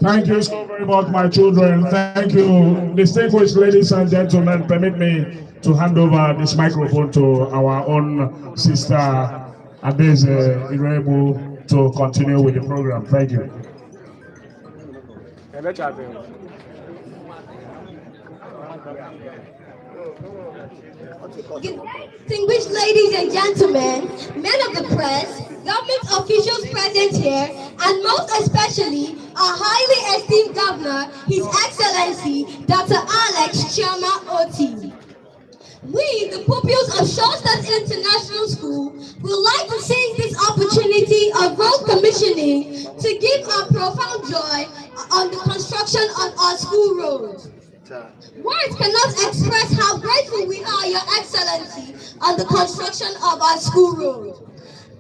Thank you so very much, my children. Thank you. Distinguished ladies and gentlemen, permit me to hand over this microphone to our own sister, Adeze Irebu, to continue with the program. Thank you. Distinguished ladies and gentlemen, men of the press, government officials present here, and most especially our highly esteemed governor, His Excellency Dr. Alex Chioma Oti. We, the pupils of Shawstad International School, would like to seize this opportunity of road commissioning to give our profound joy on the construction of our school roads. Words cannot express how grateful we are, Your Excellency, on the construction of our school road.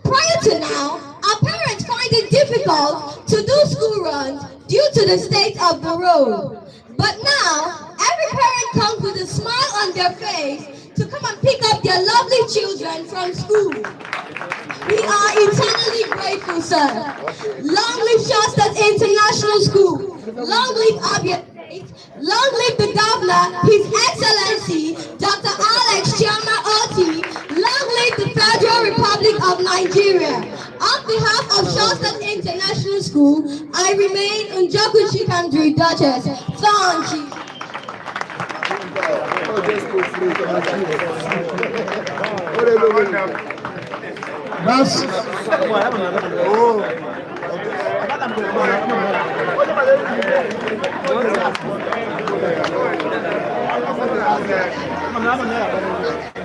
Prior to now, our parents find it difficult to do school runs due to the state of the road. But now, every parent comes with a smile on their face to come and pick up their lovely children from school. We are eternally grateful, sir. Long live Shawstad International School. Long live Abia State. Long live the governor, His Excellency Dr. Alex Chioma Oti. Long live the Federal Republic of Nigeria. On behalf of Shawstad International School, I remain Njoku Chikandri Duchess. Thank you.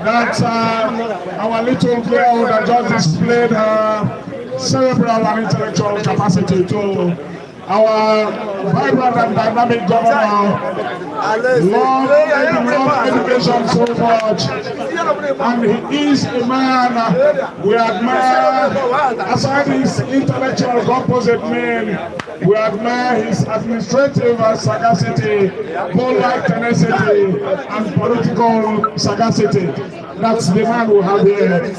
That's our little girl that just displayed her cerebral and intellectual capacity to our vibrant and dynamic governor. Love education so much, and he is a man we admire. Aside his intellectual composite men, we admire his administrative sagacity, ball-like tenacity, and political sagacity. That's the man we have here,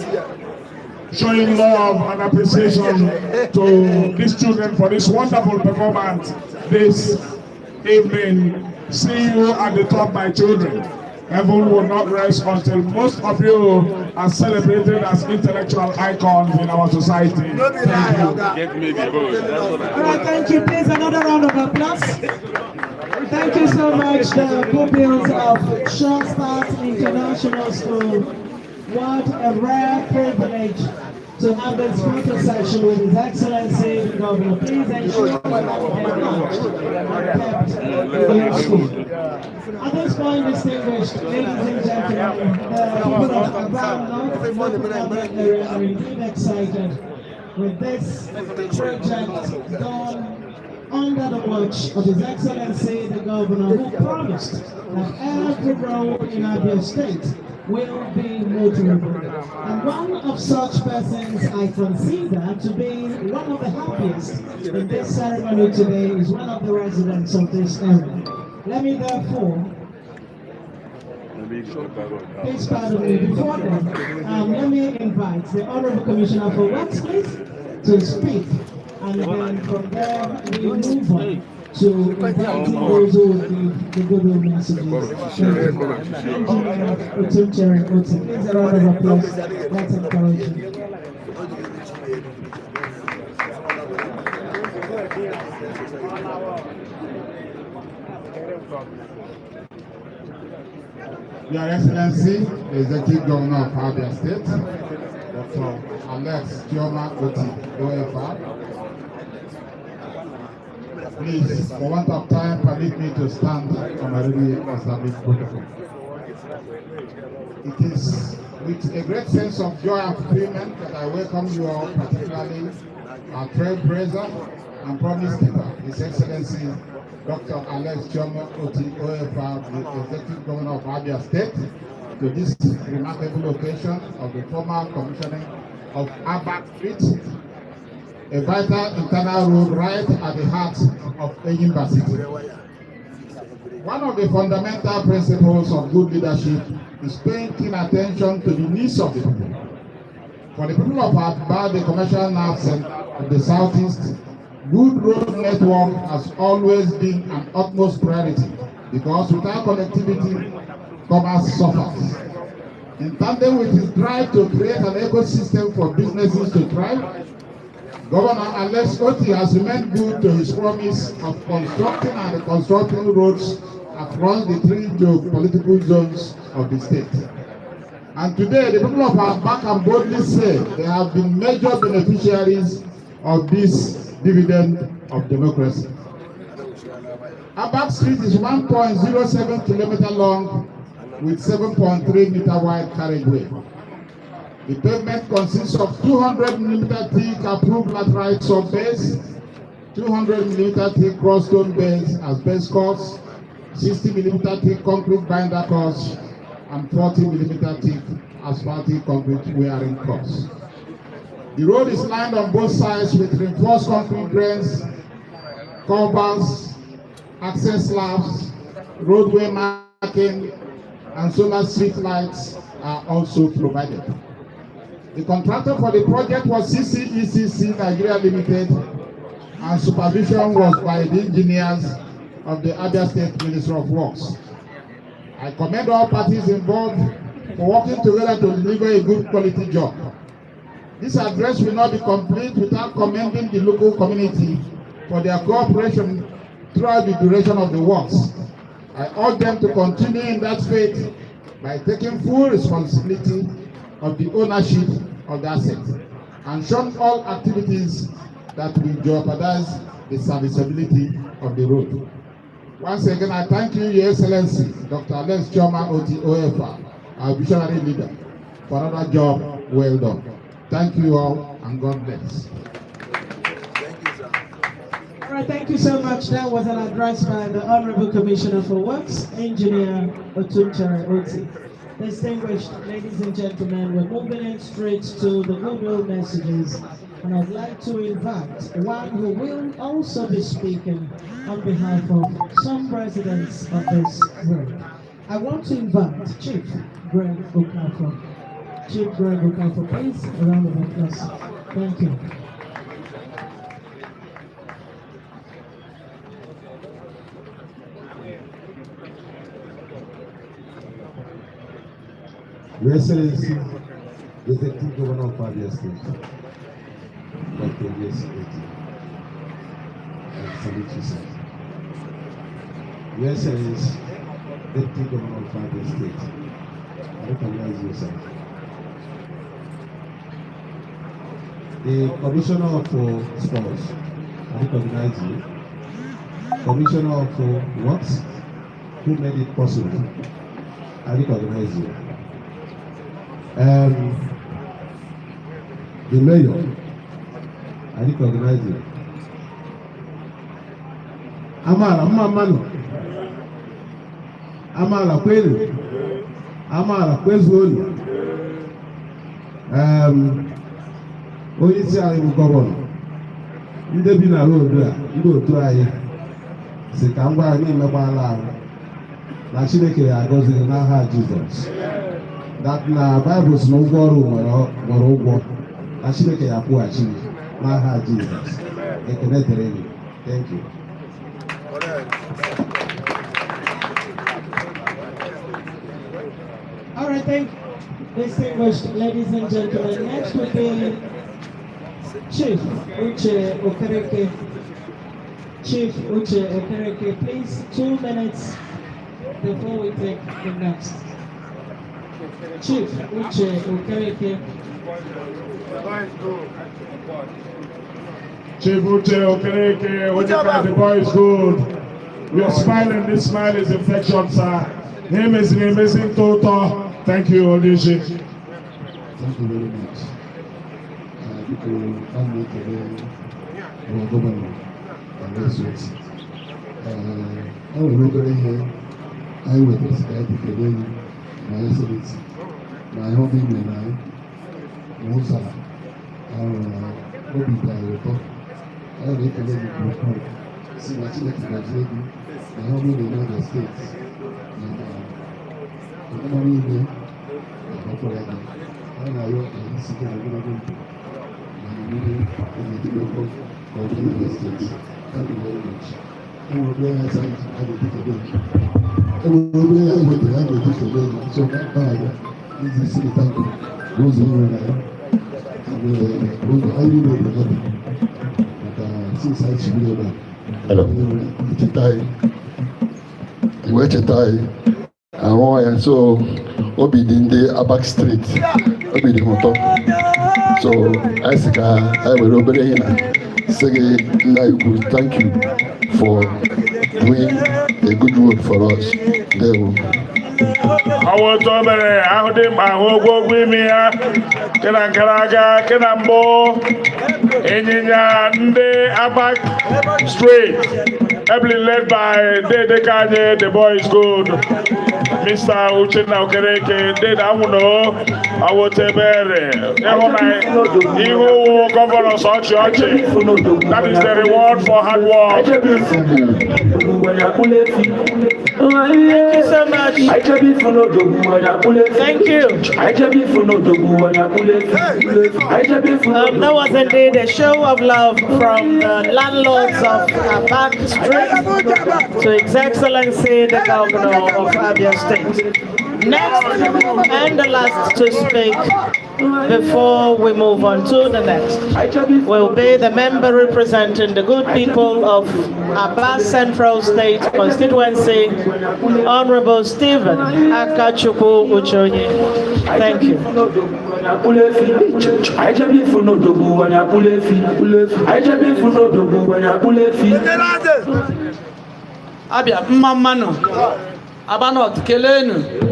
showing love and appreciation to these children for this wonderful performance this evening. See you at the top, my children. Heaven will not rest until most of you are celebrated as intellectual icons in our society. Thank you. All right, thank you. Please, another round of applause. Thank you so much, the pupils of Shawstad International School. What a rare privilege to have this photo session with His Excellency the Governor. Please ensure that kept in school. At this point, distinguished ladies and gentlemen, the people of around North area are indeed excited with this project done under the watch of His Excellency the Governor, who promised that every road in Abia State will be motorable. And one of such persons I consider to be one of the happiest in this ceremony today is one of the residents of this area. Let me therefore, please pardon me, before then, let me invite the Honorable Commissioner for Works, please, to speak. And then from there, we move on to inviting those who will give the good old messages. Please, a round of applause. That's encouraging. Your Excellency, the Executive Governor of Abia State, Dr. Alex Chioma Oti, OFR. Please, for want of time, permit me to stand on a really established protocol. It is with a great sense of joy and fulfillment that I welcome you all, particularly our trailblazer and promise keeper, His Excellency Dr. Alex Chioma Oti, OFR, the Executive Governor of Abia State, to this remarkable occasion of the formal commissioning of Abak Street, a vital internal road right at the heart of Eyimba City. One of the fundamental principles of good leadership is paying keen attention to the needs of the people. For the people of Aba, the commercial nerve center of the southeast, Good road network has always been an utmost priority because without connectivity, commerce suffers. In tandem with his drive to create an ecosystem for businesses to thrive, Governor Alex Oti has remained good to his promise of constructing and reconstructing roads across the three geopolitical zones of the state. And today, the people of Abak can boldly say they have been major beneficiaries of this dividend of democracy. Abak Street is 1.07 kilometers long with 7.3 meter wide carriageway. The pavement consists of 200 millimeter thick approved laterite sub-base, 200 millimeter thick cross stone base as base course, 60 millimeter thick concrete binder course, and 40 millimeter thick asphaltic concrete wearing course. The road is lined on both sides with reinforced concrete drains, culverts, access slabs, roadway marking, and solar street lights are also provided. The contractor for the project was CCECC Nigeria Limited, and supervision was by the engineers of the Abia State Ministry of Works. I commend all parties involved for working together to deliver a good quality job. This address will not be complete without commending the local community for their cooperation throughout the duration of the works. I urge them to continue in that faith by taking full responsibility of the ownership of the asset and shun all activities that will jeopardize the serviceability of the road. Once again, I thank you, Your Excellency, Dr. Alex Chioma Oti OFA, our visionary leader, for another job well done. Thank you all, and God bless. All right, thank you so much. That was an address by the Honorable Commissioner for Works, Engineer Otunchare Oti. Distinguished ladies and gentlemen, we're moving in straight to the goodwill messages, and I'd like to invite one who will also be speaking on behalf of some residents of this room. I want to invite Chief Greg Okafor. Chief Greg Okafor, please, a round of applause. Thank you. Your Excellency, the Executive Governor of Abia State, Dr. Yes I salute you, sir. Your Excellency, Deputy Governor of Abia State, I recognize you, sir. The Commissioner for Sports, I recognize you. Commissioner for Works, who made it possible, I recognize you. The mayor, I recognize you. Amara, Mamano. Amara, Kwelu. Amara, Kwezwoli. Onye isi anyị bụ gọvanọ. Ndị bi na road a, ndị otu anyị, si ka ngwa anyị emekwala ahụ. Na Chineke ya agọziri n'aha Jizọs. That na Bible si na ụgwọ ọrụ nwere ụgwọ. Na Chineke ya akwụghachi n'aha Jizọs. Ekele dịrị gị. Thank you. All right, thank you, distinguished ladies and gentlemen. Next will be Chief Uche Okereke. Chief Uche Okereke, please, 2 minutes before we take the next. Chief Uche Okereke. Chief Uche Okereke, what you got, the boy is good. You're smiling, this smile is infectious, sir. Him is an amazing total. Thank you, Odishi. Thank you very much. People come with our government and that's it. I will look at here. I will prescribe the Federal, my excellency, my hobby, my Musa, Bobby Director. I will look at the see my children my hobby, the United States. Economy here, I know I see the government. of the States. Thank you very much. And we're going to have a bit again. And we're going to have a bit again. So, this is the thank you. Those who are there. And those I really know the but since I should be over. Hello. You were Chetai. And so, Obi Dinde Abak Street. Obi the motor. So, I will obey him. Say, thank you for doing a good work for us. There we go. Our Tomere, Audim, Ahogo, Wimia, Kenakaraga, Kenambo, Enya, Nde, Abak Street, heavily led by Dede Kanye, the boy is good. Mr. Uchenna Okereke, Dede Amuno, our Tebere, Ihu, Governor Sochi. That is the reward for hard work. Thank you so much. Thank you. That was indeed a show of love from the landlords of Abak Street to His Excellency the Governor of Abia State. Next and the last to speak before we move on to the next will be the member representing the good people of Aba Central State Constituency, Honorable Stephen Akachukwu Uchonyi. Thank you. Abia mmamano Abanot Kelenu.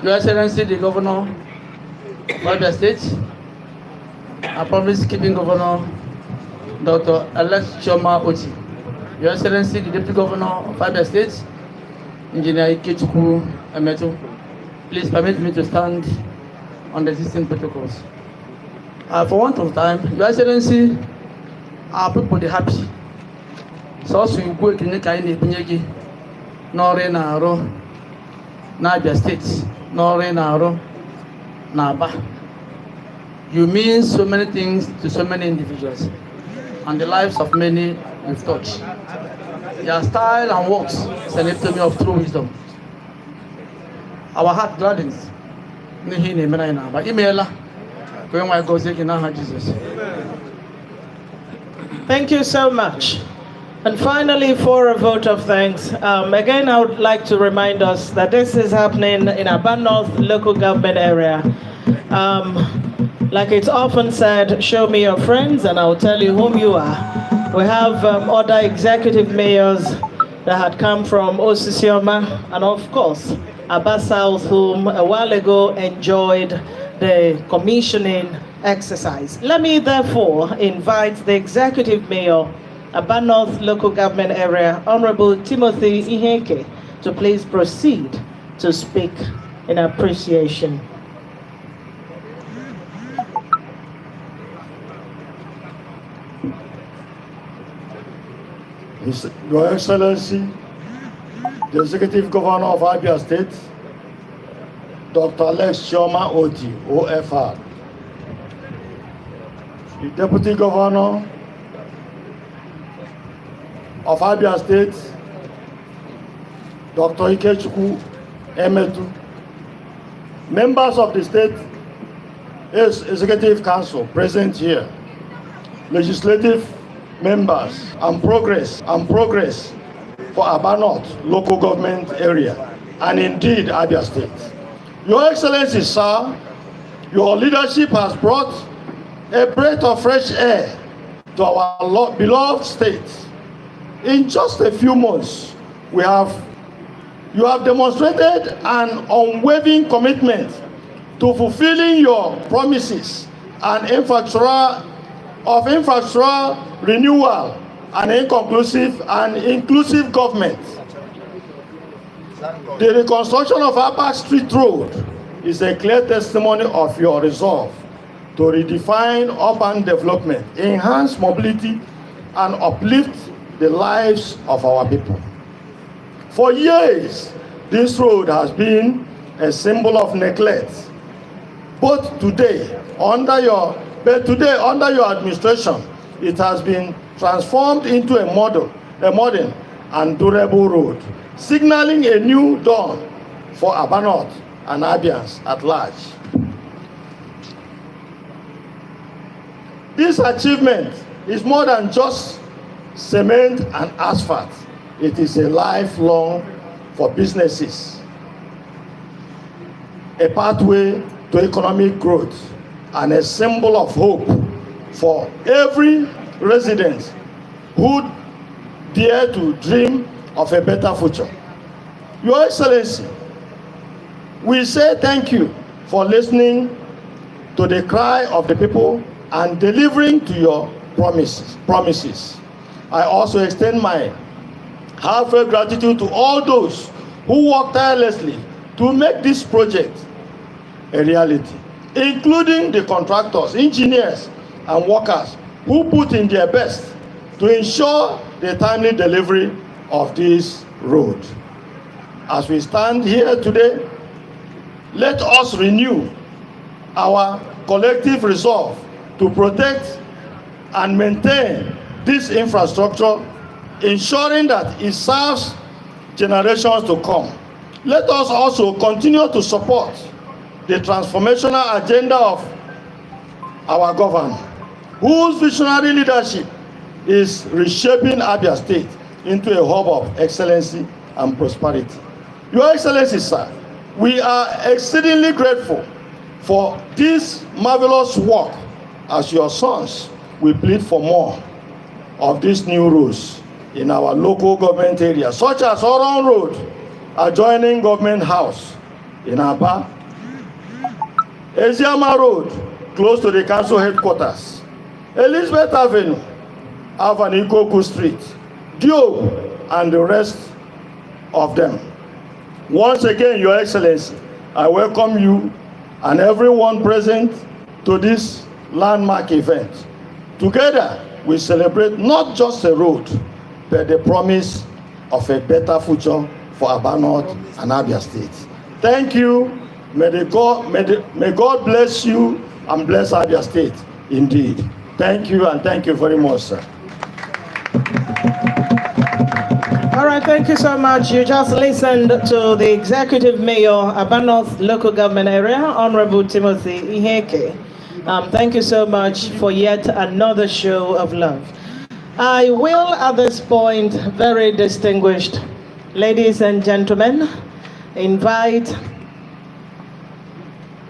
Your Excellency the Governor of Abia State, a promise-keeping Governor, Dr. Alex Choma Oti. Your Excellency the Deputy Governor of Abia State, Engineer Kepukepu Emetu. Please permit me to stand on the existing protocols. For want of time, Your Excellency, our people are happy. So we go to the Bunyegi, Nore Naro, Abia State. Nore Naro, Naba. You mean so many things to so many individuals, and the lives of many you've touched. Your style and works is an epitome of true wisdom. Our heart gladdens. But email going I go Jesus. Thank you so much. And finally, for a vote of thanks, again, I would like to remind us that this is happening in Aba North local government area. Like it's often said, show me your friends and I'll tell you whom you are. We have other executive mayors that had come from Osisioma and of course, Aba South, whom a while ago enjoyed the commissioning exercise. Let me therefore invite the executive mayor Aba North local government area, Honorable Timothy Iheke, to please proceed to speak in appreciation. Your Excellency, the Executive Governor of Abia State, Dr. Alex Choma Oti, OFR, the Deputy Governor of Abia State, Dr. Ikechukwu Emetu, members of the State Executive Council present here, legislative members, and progress for Aba North local government area, and indeed Abia State. Your Excellency, sir, your leadership has brought a breath of fresh air to our beloved state. In just a few months, you have demonstrated an unwavering commitment to fulfilling your promises and infrastructure renewal and inclusive government. The reconstruction of Abak Street Road is a clear testimony of your resolve to redefine urban development, enhance mobility, and uplift the lives of our people. For years, this road has been a symbol of neglect. But today, under your But today, under your administration, it has been transformed into a modern and durable road, signaling a new dawn for Aba North and Abians at large. This achievement is more than just cement and asphalt. It is a lifelong for businesses, a pathway to economic growth, and a symbol of hope for every resident who dare to dream of a better future. Your Excellency, we say thank you for listening to the cry of the people and delivering to your promises. I also extend my heartfelt gratitude to all those who work tirelessly to make this project a reality, including the contractors, engineers, and workers who put in their best to ensure the timely delivery of this road. As we stand here today, let us renew our collective resolve to protect and maintain this infrastructure, ensuring that it serves generations to come. Let us also continue to support the transformational agenda of our government, whose visionary leadership is reshaping Abia State into a hub of excellency and prosperity. Your Excellency, sir, we are exceedingly grateful for this marvelous work. As your sons, we plead for more of these new roads in our local government areas, such as Oron Road, adjoining Government House in Aba, Eziama Road, close to the council headquarters, Elizabeth Avenue, Avanikoku Street, Diob, and the rest of them. Once again, Your Excellency, I welcome you and everyone present to this landmark event. Together, we celebrate not just a road, but the promise of a better future for Aba North and Abia State. Thank you. May God bless you and bless Abia State indeed. Thank you, and thank you very much, sir. All right, thank you so much. You just listened to the Executive Mayor, Aba North Local Government Area, Honorable Timothy Iheke. Thank you so much for yet another show of love. I will, at this point, very distinguished ladies and gentlemen, invite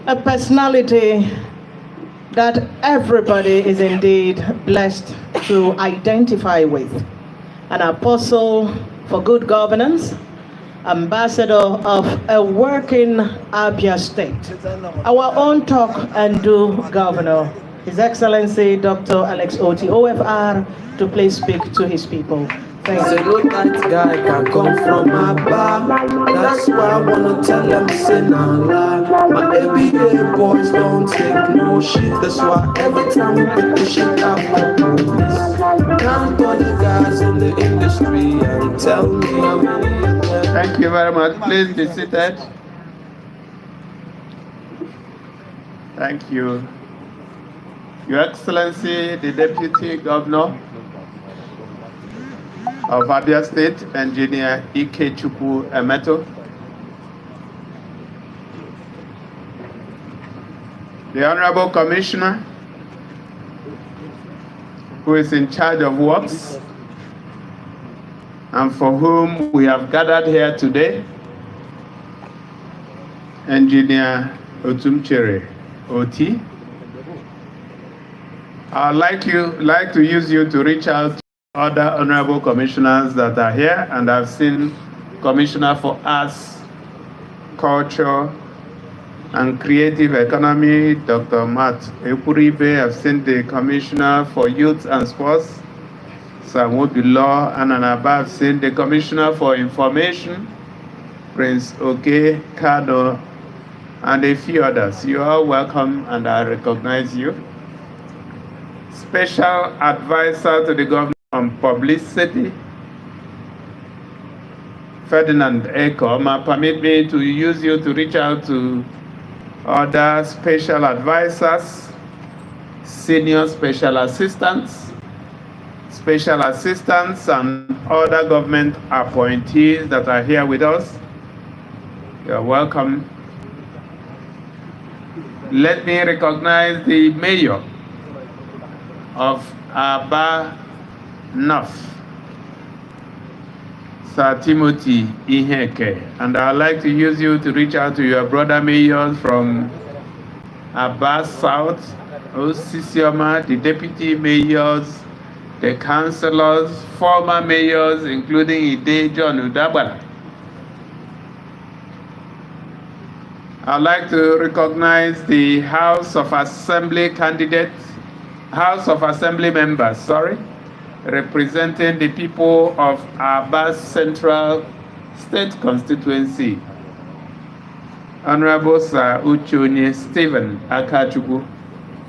a personality that everybody is indeed blessed to identify with. An apostle for good governance, ambassador of a working Abia State, our own talk and do governor, His Excellency Dr. Alex Oti, OFR, to please speak to his people. Thank you. Say no that guy can come from Aba. That's why I wanna tell them say nah lie. My ABA boys don't take no shit. That's why every time we pick the shit out the police. Count all the guys in the industry and tell me how many. Thank you very much. Please be seated. Thank you. Your Excellency, the Deputy Governor of Abia State, Engineer Kepukepu Emeto, the Honorable Commissioner, who is in charge of works, and for whom we have gathered here today, Engineer Otumchere Oti. I'd like to use you to reach out to other honorable commissioners that are here, and I've seen Commissioner for Arts, Culture, and Creative Economy, Dr. Matt Ekuribe. I've seen the Commissioner for Youth and Sports, Samuel Law, and I've seen the Commissioner for Information, Prince Oke Kado, and a few others. You are welcome, and I recognize you. Special Advisor to the Governor on Publicity, Ferdinand Eko, permit me to use you to reach out to other special advisors, senior special assistants, and other government appointees that are here with us. You're welcome. Let me recognize the mayor of Aba North, Sir Timothy Iheke, and I'd like to use you to reach out to your brother mayors from Aba South, Osisioma, the deputy mayors, the councillors, former mayors, including Ide John Udabala. I'd like to recognize the House of Assembly members, representing the people of Aba Central State Constituency. Honorable Sir Uchonye Stephen Akachukwu.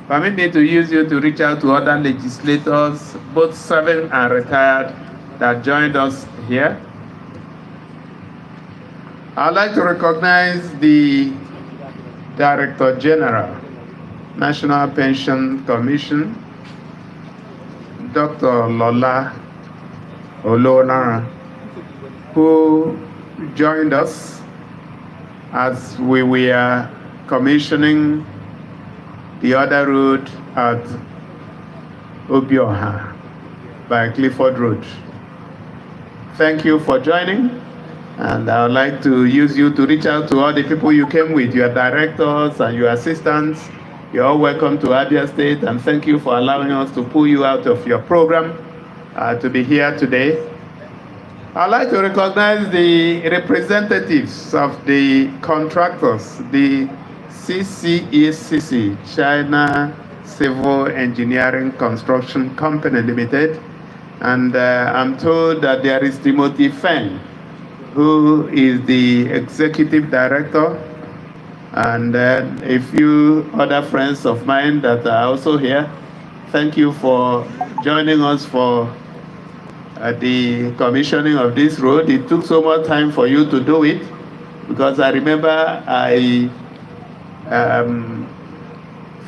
Permit me to use you to reach out to other legislators, both serving and retired, that joined us here. I'd like to recognize the Director General, National Pension Commission, Dr. Lola Olonara, who joined us as we were commissioning the other road at Obioha by Clifford Road. Thank you for joining. And I would like to use you to reach out to all the people you came with, your directors and your assistants. You're all welcome to Abia State, and thank you for allowing us to pull you out of your program to be here today. I'd like to recognize the representatives of the contractors, the CCECC, China Civil Engineering Construction Company Limited. And I'm told that there is Timothy Feng, who is the executive director, and a few other friends of mine that are also here. Thank you for joining us for the commissioning of this road. It took so much time for you to do it, because I remember I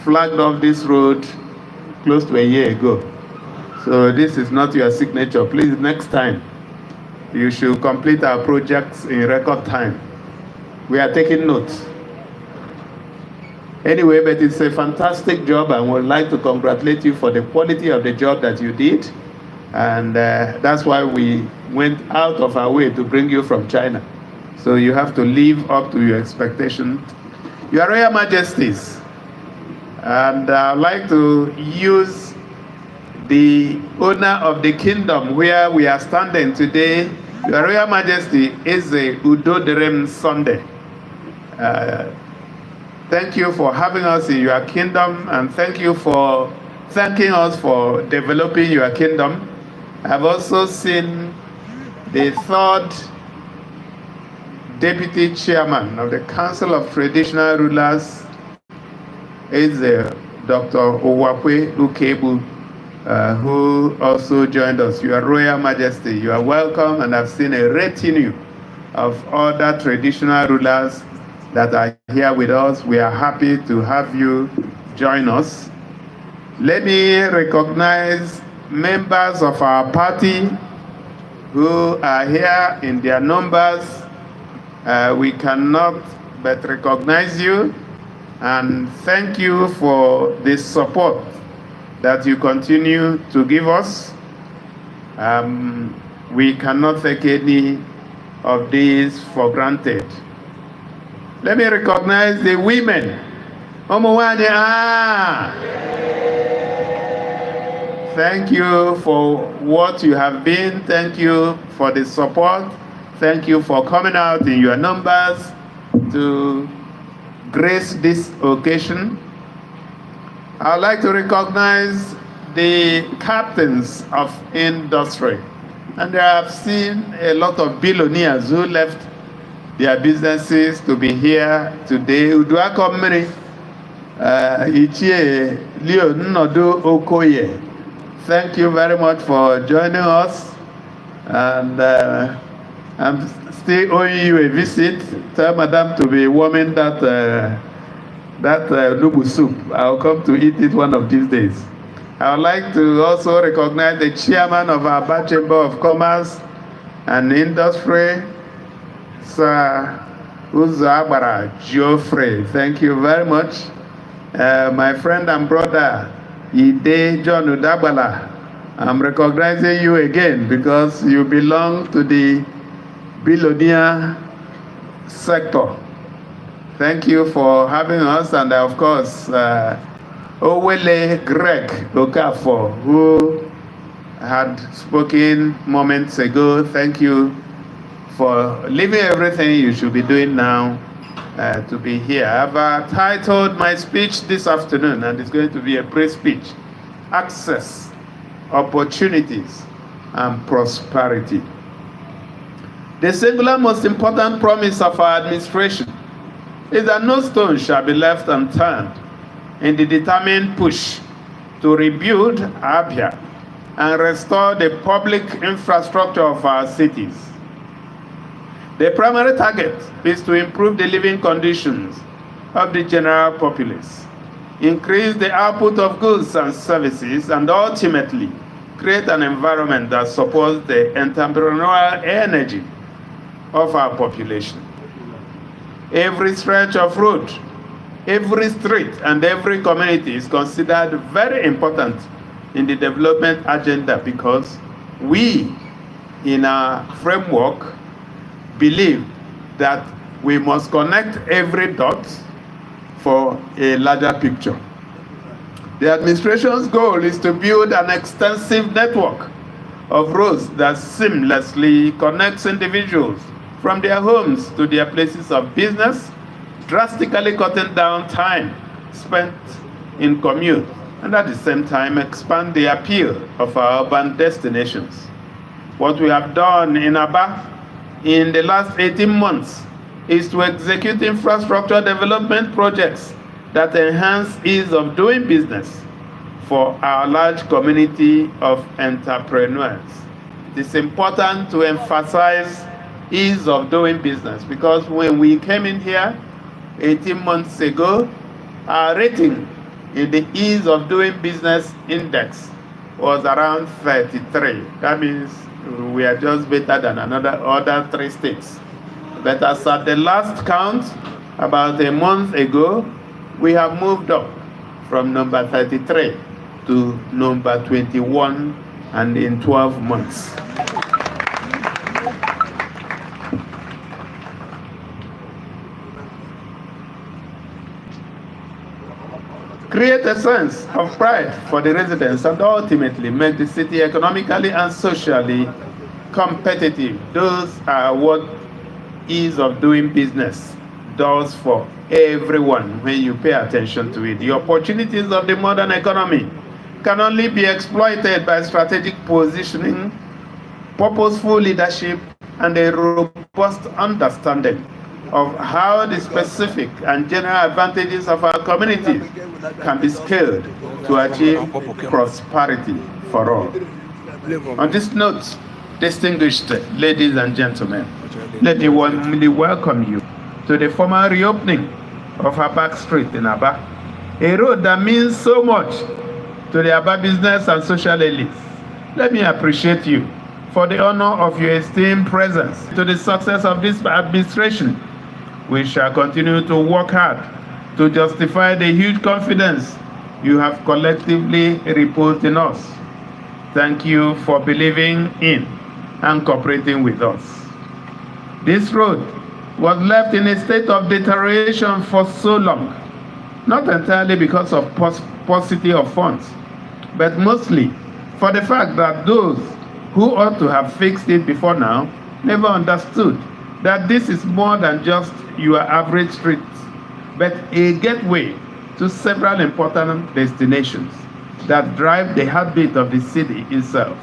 flagged off this road close to a year ago. So this is not your signature. Please, next time, you should complete our projects in record time. We are taking notes. Anyway, but it's a fantastic job, and we'd like to congratulate you for the quality of the job that you did. And that's why we went out of our way to bring you from China. So you have to live up to your expectations. Your Royal Majesties, and I'd like to use the owner of the kingdom where we are standing today. Your Royal Majesty is a Udo Derem Sunday. Thank you for having us in your kingdom, and thank you for thanking us for developing your kingdom. I've also seen the third deputy chairman of the Council of Traditional Rulers, is Dr. Owapwe Ukebu, who also joined us. Your Royal Majesty, you are welcome, and I've seen a retinue of other traditional rulers that are here with us. We are happy to have you join us. Let me recognize members of our party who are here in their numbers. We cannot but recognize you and thank you for the support that you continue to give us. We cannot take any of these for granted. Let me recognize the women. Thank you for what you have been. Thank you for the support. Thank you for coming out in your numbers to grace this occasion. I'd like to recognize the captains of industry. And I have seen a lot of billionaires who left their businesses to be here today. Thank you very much for joining us. And I'm still owing you a visit. Tell Madam to be warming that that nubu soup. I'll come to eat it one of these days. I would like to also recognize the chairman of our Aba Chamber of Commerce and Industry, Sir Uzabara Geoffrey. Thank you very much. My friend and brother, Ide John Udabala, I'm recognizing you again because you belong to the billionaire sector. Thank you for having us, and of course, Owele Greg Okafor, who had spoken moments ago. Thank you for leaving everything you should be doing now to be here. I've titled my speech this afternoon, and it's going to be a brief speech: Access, Opportunities, and Prosperity. The singular most important promise of our administration is that no stone shall be left unturned in the determined push to rebuild Abia and restore the public infrastructure of our cities. The primary target is to improve the living conditions of the general populace, increase the output of goods and services, and ultimately create an environment that supports the entrepreneurial energy of our population. Every stretch of road, every street, and every community is considered very important in the development agenda because we, in our framework, believe that we must connect every dot for a larger picture. The administration's goal is to build an extensive network of roads that seamlessly connects individuals from their homes to their places of business, drastically cutting down time spent in commute, and at the same time expand the appeal of our urban destinations. What we have done in Aba in the last 18 months is to execute infrastructure development projects that enhance ease of doing business for our large community of entrepreneurs. It is important to emphasize ease of doing business because when we came in here 18 months ago, our rating in the ease of doing business index was around 33. That means we are just better than other 3 states. But as at the last count, about a month ago, we have moved up from number 33 to number 21, and in 12 months. Create a sense of pride for the residents and ultimately make the city economically and socially competitive. Those are what ease of doing business does for everyone when you pay attention to it. The opportunities of the modern economy can only be exploited by strategic positioning, purposeful leadership, and a robust understanding of how the specific and general advantages of our communities can be scaled to achieve prosperity for all. On this note, distinguished ladies and gentlemen, let me warmly welcome you to the formal reopening of Abak Street in Aba, a road that means so much to the Aba business and social elites. Let me appreciate you for the honor of your esteemed presence to the success of this administration. We shall continue to work hard to justify the huge confidence you have collectively reposed in us. Thank you for believing in and cooperating with us. This road was left in a state of deterioration for so long, not entirely because of paucity of funds, but mostly for the fact that those who ought to have fixed it before now never understood that this is more than just your average street, but a gateway to several important destinations that drive the heartbeat of the city itself.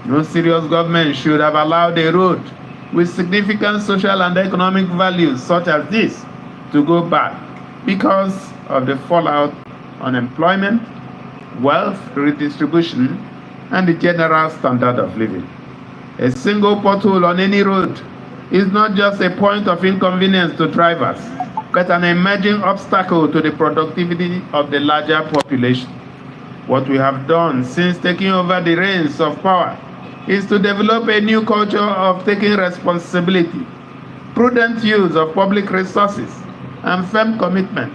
No serious government should have allowed a road with significant social and economic values such as this to go bad because of the fallout on employment, wealth redistribution, and the general standard of living. A single pothole on any road is not just a point of inconvenience to drivers, but an emerging obstacle to the productivity of the larger population. What we have done since taking over the reins of power is to develop a new culture of taking responsibility, prudent use of public resources, and firm commitment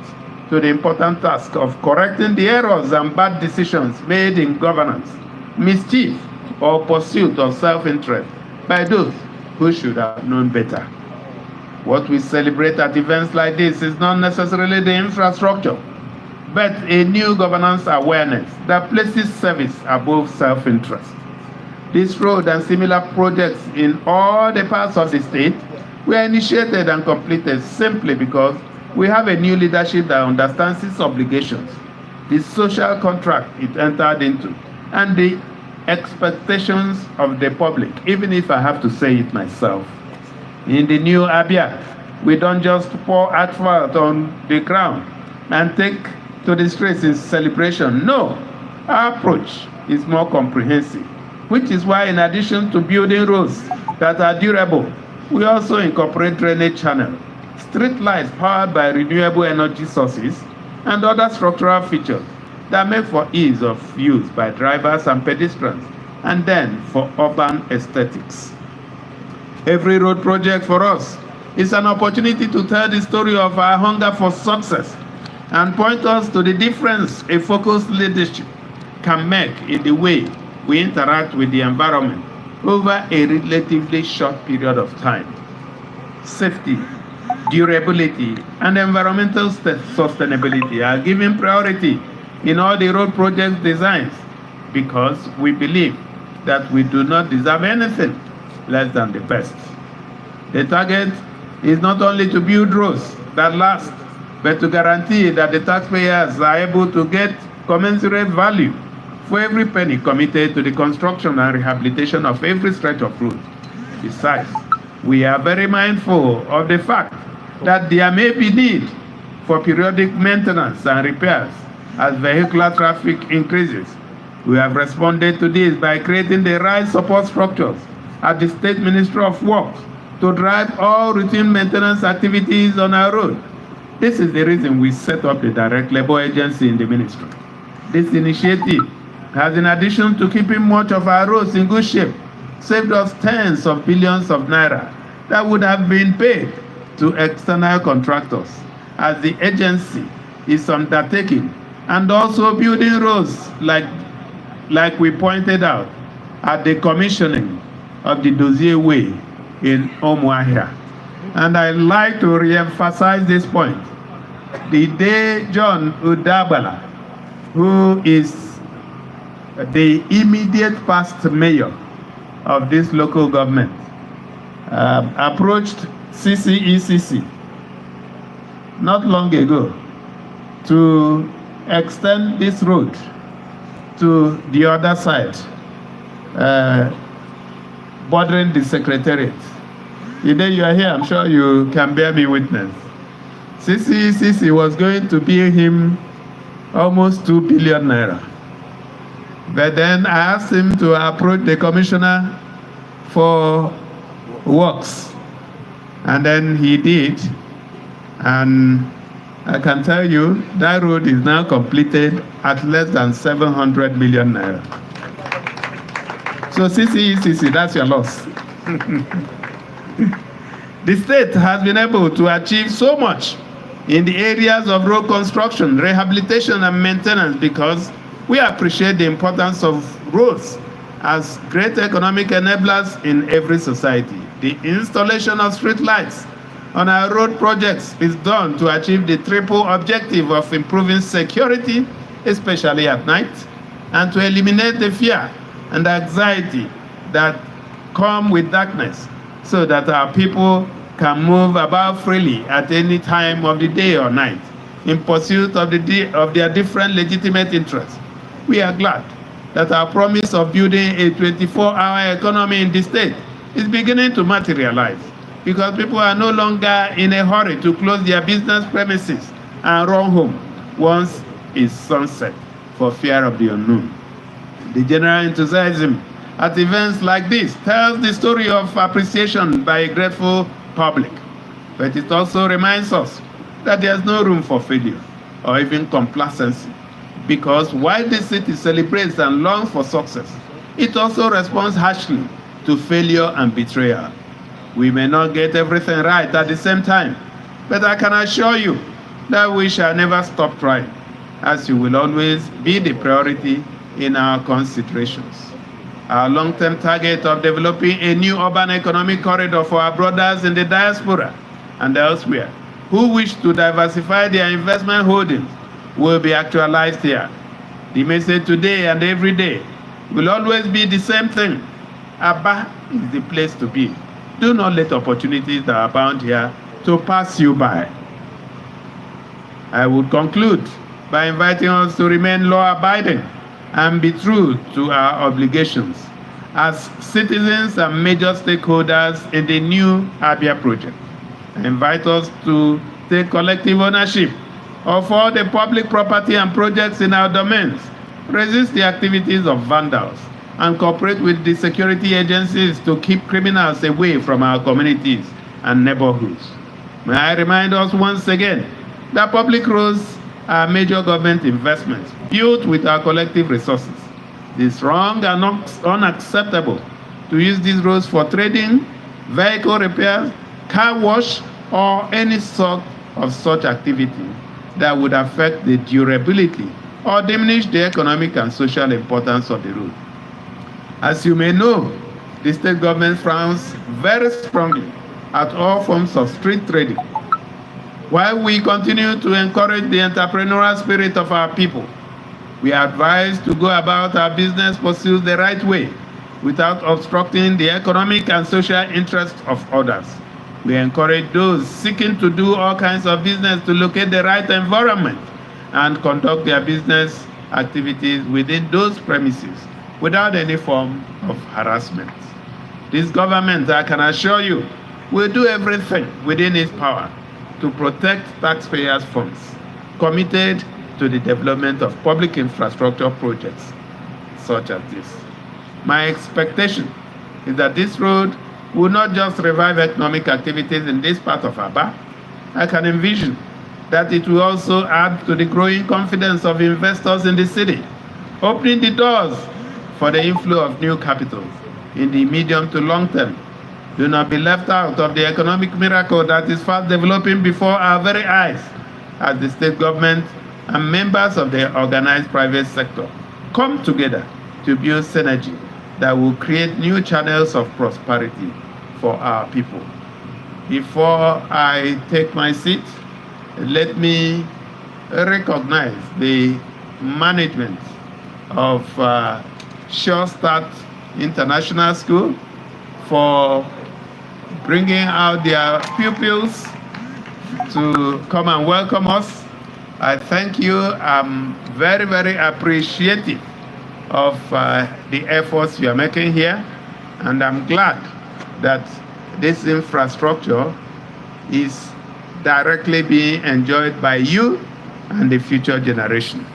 to the important task of correcting the errors and bad decisions made in governance, mischief, or pursuit of self-interest by those who should have known better. What we celebrate at events like this is not necessarily the infrastructure, but a new governance awareness that places service above self-interest. This road and similar projects in all the parts of the state were initiated and completed simply because we have a new leadership that understands its obligations, the social contract it entered into, and the expectations of the public, even if I have to say it myself. In the new Abia, we don't just pour asphalt on the ground and take to the streets in celebration. No, our approach is more comprehensive, which is why in addition to building roads that are durable, we also incorporate drainage channels, street lights powered by renewable energy sources, and other structural features that make for ease of use by drivers and pedestrians, and then for urban aesthetics. Every road project for us is an opportunity to tell the story of our hunger for success and point us to the difference a focused leadership can make in the way we interact with the environment over a relatively short period of time. Safety, durability, and environmental sustainability are given priority in all the road project designs because we believe that we do not deserve anything less than the best. The target is not only to build roads that last, but to guarantee that the taxpayers are able to get commensurate value for every penny committed to the construction and rehabilitation of every stretch of road. Besides, we are very mindful of the fact that there may be need for periodic maintenance and repairs as vehicular traffic increases. We have responded to this by creating the right support structures at the State Ministry of Works to drive all routine maintenance activities on our road. This is the reason we set up the direct labor agency in the ministry. This initiative has, in addition to keeping much of our roads in good shape, saved us tens of billions of naira that would have been paid to external contractors as the agency is undertaking and also building roads like we pointed out at the commissioning of the Dozie Way in Umuahia. And I'd like to re-emphasize this point. The day John Udabala, who is the immediate past mayor of this local government, approached CCECC not long ago to extend this road to the other side, bordering the secretariat. The day you are here, I'm sure you can bear me witness. CCECC was going to pay him almost 2 billion naira. But then I asked him to approach the commissioner for works. And then he did. And I can tell you that road is now completed at less than 700 million naira. So CCECC, that's your loss. The state has been able to achieve so much in the areas of road construction, rehabilitation, and maintenance because we appreciate the importance of roads as great economic enablers in every society. The installation of street lights on our road projects is done to achieve the triple objective of improving security, especially at night, and to eliminate the fear and anxiety that come with darkness so that our people can move about freely at any time of the day or night in pursuit of their different legitimate interests. We are glad that our promise of building a 24-hour economy in the state is beginning to materialize because people are no longer in a hurry to close their business premises and run home once it's sunset for fear of the unknown. The general enthusiasm at events like this tells the story of appreciation by a grateful public, but it also reminds us that there's no room for failure or even complacency, because while this city celebrates and longs for success, it also responds harshly to failure and betrayal. We may not get everything right at the same time, but I can assure you that we shall never stop trying, as you will always be the priority in our considerations. Our long-term target of developing a new urban economic corridor for our brothers in the diaspora and elsewhere who wish to diversify their investment holdings will be actualized here. The message today and every day will always be the same thing. Aba is the place to be. Do not let opportunities that are bound here to pass you by. I would conclude by inviting us to remain law-abiding and be true to our obligations as citizens and major stakeholders in the new Abia project. I invite us to take collective ownership of all the public property and projects in our domains, resist the activities of vandals, and cooperate with the security agencies to keep criminals away from our communities and neighborhoods. May I remind us once again that public roads are major government investments built with our collective resources. It is wrong and unacceptable to use these roads for trading, vehicle repairs, car wash, or any sort of such activity that would affect the durability or diminish the economic and social importance of the road. As you may know, the state government frowns very strongly at all forms of street trading. While we continue to encourage the entrepreneurial spirit of our people, we are advised to go about our business pursuits the right way without obstructing the economic and social interests of others. We encourage those seeking to do all kinds of business to locate the right environment and conduct their business activities within those premises without any form of harassment. This government, I can assure you, will do everything within its power to protect taxpayers' funds, committed to the development of public infrastructure projects such as this. My expectation is that this road will not just revive economic activities in this part of Aba. I can envision that it will also add to the growing confidence of investors in the city, opening the doors for the inflow of new capital in the medium to long term. Do not be left out of the economic miracle that is fast developing before our very eyes as the state government and members of the organized private sector come together to build synergy that will create new channels of prosperity for our people. Before I take my seat, let me recognize the management of Sure Start International School for bringing out their pupils to come and welcome us. I thank you. I'm very, very appreciative of the efforts you are making here, and I'm glad that this infrastructure is directly being enjoyed by you and the future generation.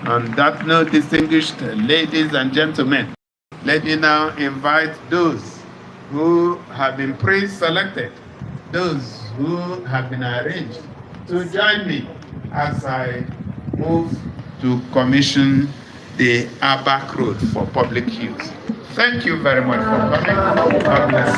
On that note, distinguished ladies and gentlemen, let me now invite those who have been pre-selected, those who have been arranged, to join me as I move to commission the Abak Road for public use. Thank you very much for coming. God bless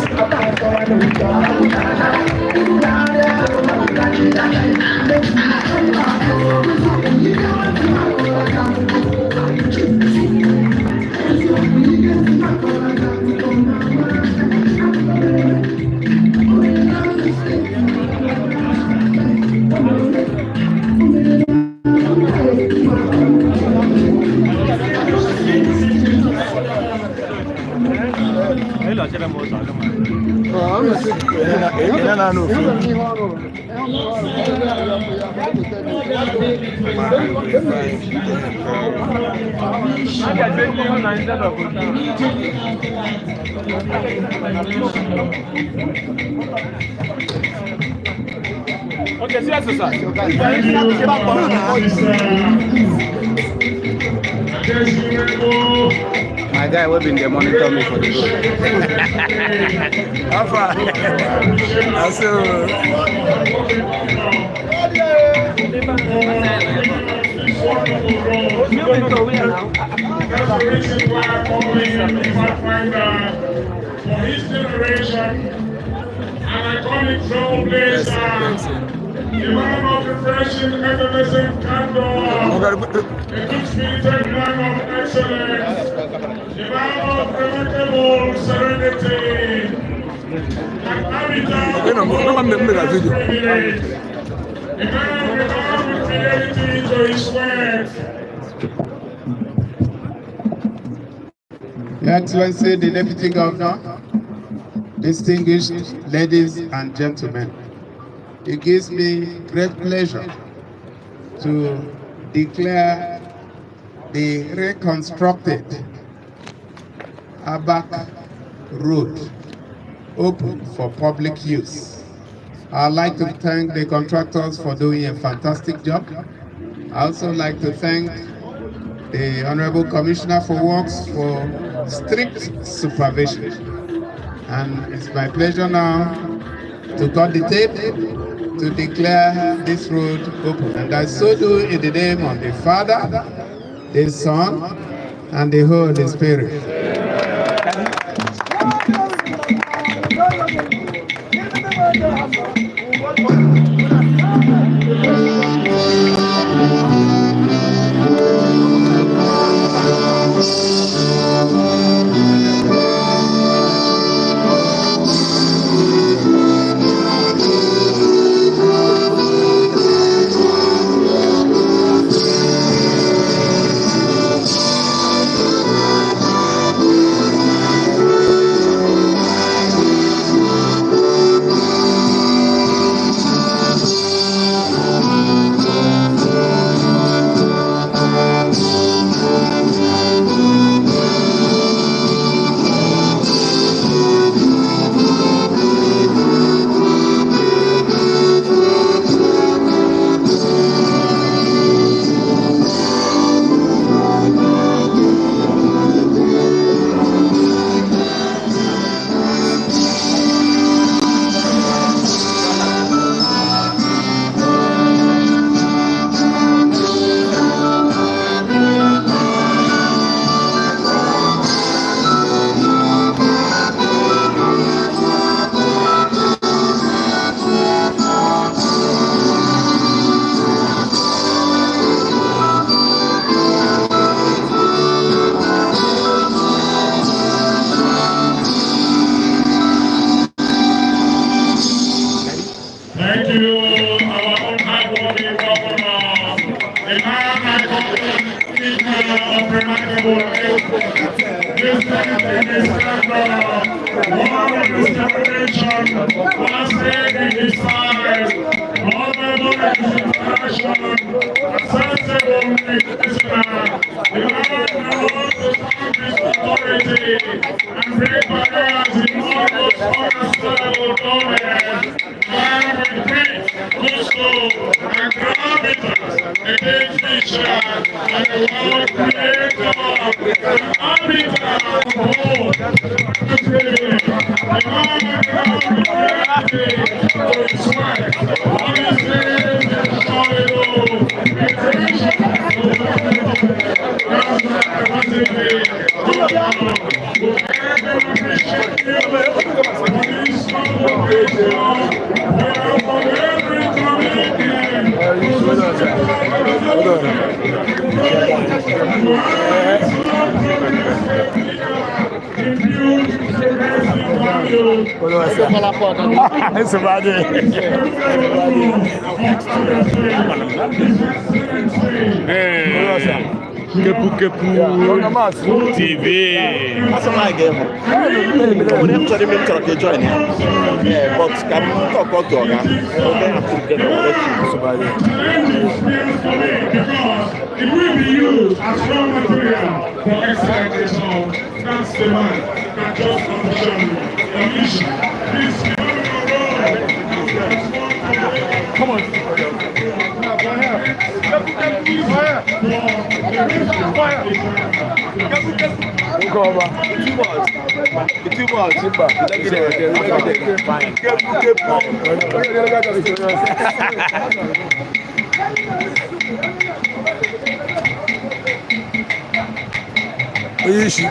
Okay, see you, sir. My guy will be in the monitor me for the road. How far? That's the reason why I call him the pathfinder for his generation. And I call it trailblazer, the man of refreshing, effervescent candor, a good-spirited man of excellence, the man of remarkable serenity, an habitat of privilege, the man renowned with fidelity to his words. Your Excellency, the Deputy Governor, distinguished ladies and gentlemen, it gives me great pleasure to declare the reconstructed Abak Road open for public use. I'd like to thank the contractors for doing a fantastic job. I also like to thank the Honorable Commissioner for Works for strict supervision. And it's my pleasure now to cut the tape to declare this road open. And I so do in the name of the Father, the Son, and the Holy Spirit. Thank you, our own hardworking governor, the man I call speaker of remarkable excellence. This man is one of his generation, lasted in his time, honorable in his passion, accessible in his listener, the man knows to stand his authority and break barriers in almost unassailable domains. Man with grace, gusto, and gravitas, against vision, and the world creator, and arbiter of both. The man without reality for his wife, on his days in Hollywood, meditation, that's my capacity, who ever appreciate you, for this convocation. Kepukepu TV. That's my game. We have to remain to join. Yeah, but can talk about to Oga. It will be used as raw material for exploitation. That's the man that just commissioned the mission. This come on. Oyishi,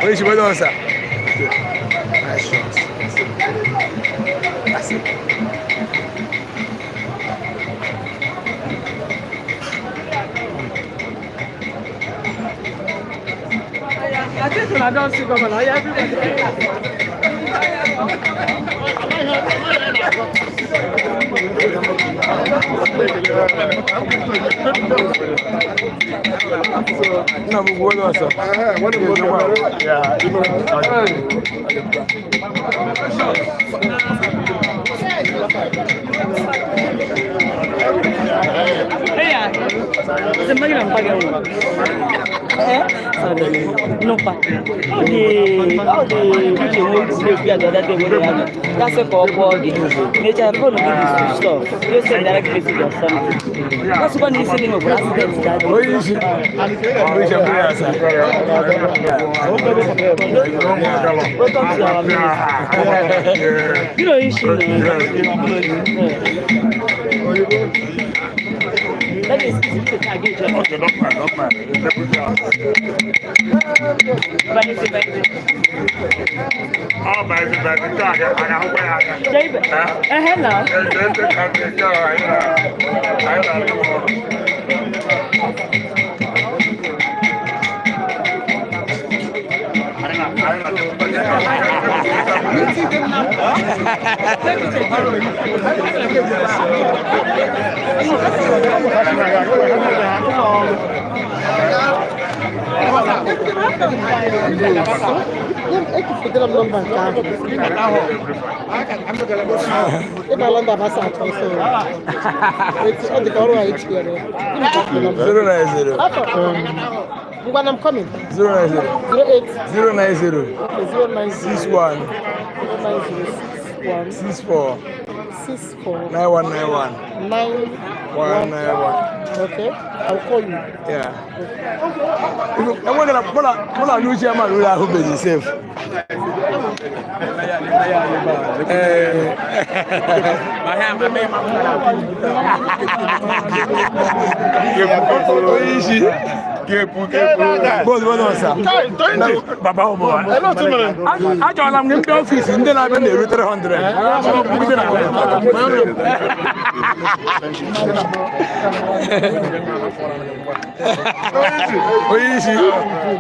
where do sir? Nice shot. That's it. I think when I don't see governor, No, but what else? No, pa. All the people who be at the other day, that's a call nature phone give this stuff. You send direct message or something. That's one is sending over accident that. Oh, you see. Welcome to our ministry. You know issue. That is the target. Okay, not bad. When I'm coming. 090. 08. 090. Okay, 090. 61. 090. 64. 64. 9191. 9191. Okay, I'll call you. Yeah. I'm going to lose your man. I hope it's safe. Kepukepu. Both sir. Baba Omo. I told him the office and then I went there with 300. Oyishi.